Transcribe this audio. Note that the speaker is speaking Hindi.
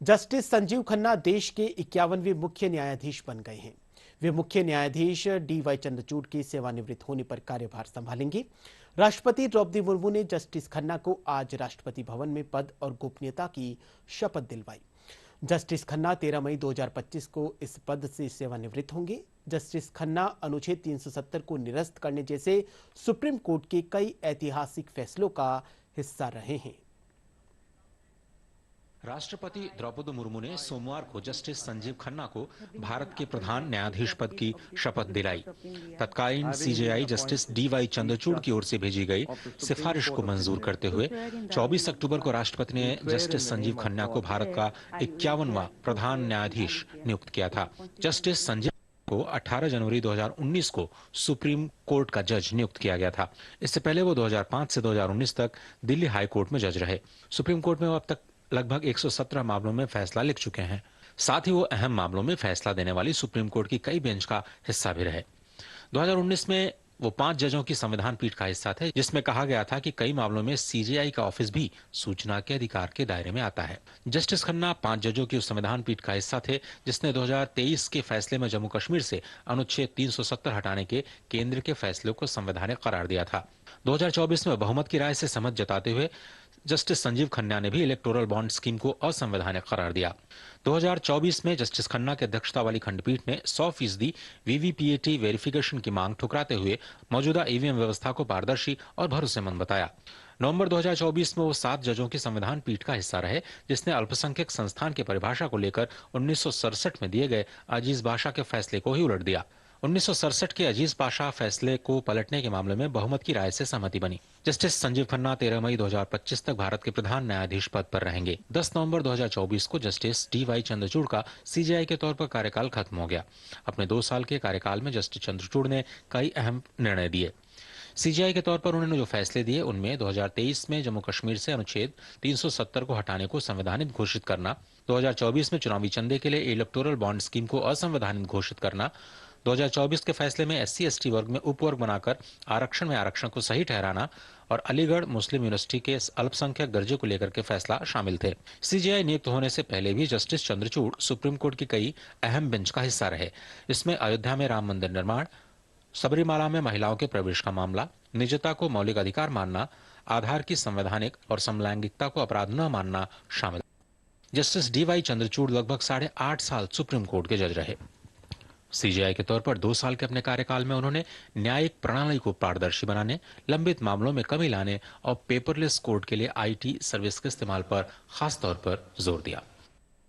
जस्टिस संजीव खन्ना देश के 51वें मुख्य न्यायाधीश बन गए हैं। वे मुख्य न्यायाधीश डी.वाई. चंद्रचूड़ की सेवानिवृत्त होने पर कार्यभार संभालेंगे। राष्ट्रपति द्रौपदी मुर्मू ने जस्टिस खन्ना को आज राष्ट्रपति भवन में पद और गोपनीयता की शपथ दिलवाई। जस्टिस खन्ना 13 मई 2025 को इस पद से सेवानिवृत्त होंगे। जस्टिस खन्ना अनुच्छेद 370 को निरस्त करने जैसे सुप्रीम कोर्ट के कई ऐतिहासिक फैसलों का हिस्सा रहे हैं। राष्ट्रपति द्रौपदी मुर्मू ने सोमवार को जस्टिस संजीव खन्ना को भारत के प्रधान न्यायाधीश पद की शपथ दिलाई। तत्कालीन सीजेआई जस्टिस डी.वाई. चंद्रचूड़ की ओर से भेजी गई सिफारिश को मंजूर करते हुए 24 अक्टूबर को राष्ट्रपति ने जस्टिस संजीव खन्ना को भारत का 51वां प्रधान न्यायाधीश नियुक्त किया था। जस्टिस संजीव को 18 जनवरी 2019 को सुप्रीम कोर्ट का जज नियुक्त किया गया था। इससे पहले वो 2005 से 2019 तक दिल्ली हाई कोर्ट में जज रहे। सुप्रीम कोर्ट में वो अब तक लगभग 117 मामलों में फैसला लिख चुके हैं। साथ ही वो अहम मामलों में फैसला देने वाली सुप्रीम कोर्ट की कई बेंच का हिस्सा भी रहे। 2019 में वो 5 जजों की संविधान पीठ का हिस्सा थे, जिसमें कहा गया था कि कई मामलों में सीजेआई का ऑफिस भी सूचना के अधिकार के दायरे में आता है। जस्टिस खन्ना 5 जजों की उस संविधान पीठ का हिस्सा थे, जिसने 2023 के फैसले में जम्मू कश्मीर से अनुच्छेद 370 हटाने के केंद्र के फैसले को संवैधानिक करार दिया था। 2024 में बहुमत की राय से सहमत जताते हुए जस्टिस संजीव खन्ना ने भी इलेक्टोरल बॉन्ड स्कीम को असंवैधानिक करार दिया। 2024 में जस्टिस खन्ना की अध्यक्षता वाली खंडपीठ ने 100% वीवीपीएटी वेरिफिकेशन की मांग ठुकराते हुए मौजूदा ईवीएम व्यवस्था को पारदर्शी और भरोसेमंद बताया। नवंबर 2024 में वो 7 जजों की संविधान पीठ का हिस्सा रहे, जिसने अल्पसंख्यक संस्थान की परिभाषा को लेकर 1967 में दिए गए अजीज बाशा के फैसले को ही उलट दिया। 1967 के अजीज पाशा फैसले को पलटने के मामले में बहुमत की राय से सहमति बनी। जस्टिस संजीव खन्ना 13 मई 2025 तक भारत के प्रधान न्यायाधीश पद पर रहेंगे। 10 नवंबर 2024 को जस्टिस डी.वाई. चंद्रचूड़ का सीजेआई के तौर पर कार्यकाल खत्म हो गया। अपने 2 साल के कार्यकाल में जस्टिस चंद्रचूड़ ने कई अहम निर्णय दिए। सीजेआई के तौर पर उन्होंने जो फैसले दिए, उनमें 2023 में जम्मू कश्मीर से अनुच्छेद 370 को हटाने को संवैधानिक घोषित करना, 2024 में चुनावी चंदे के लिए इलेक्टोरल बॉन्ड स्कीम को असंवैधानिक घोषित करना, 2024 के फैसले में SC/ST वर्ग में उपवर्ग बनाकर आरक्षण में आरक्षण को सही ठहराना और अलीगढ़ मुस्लिम यूनिवर्सिटी के अल्पसंख्यक दर्जे को लेकर के फैसला शामिल थे। सीजेआई नियुक्त होने से पहले भी जस्टिस चंद्रचूड़ सुप्रीम कोर्ट की कई अहम बेंच का हिस्सा रहे। इसमें अयोध्या में राम मंदिर निर्माण, सबरीमाला में महिलाओं के प्रवेश का मामला, निजता को मौलिक अधिकार मानना, आधार की संवैधानिक और समलैंगिकता को अपराध न मानना शामिल। Justice D.Y.. चंद्रचूड़ लगभग 8.5 साल सुप्रीम कोर्ट के जज रहे। सीजेआई के तौर पर 2 साल के अपने कार्यकाल में उन्होंने न्यायिक प्रणाली को पारदर्शी बनाने, लंबित मामलों में कमी लाने और पेपरलेस कोर्ट के लिए IT सर्विस के इस्तेमाल पर खास तौर पर जोर दिया।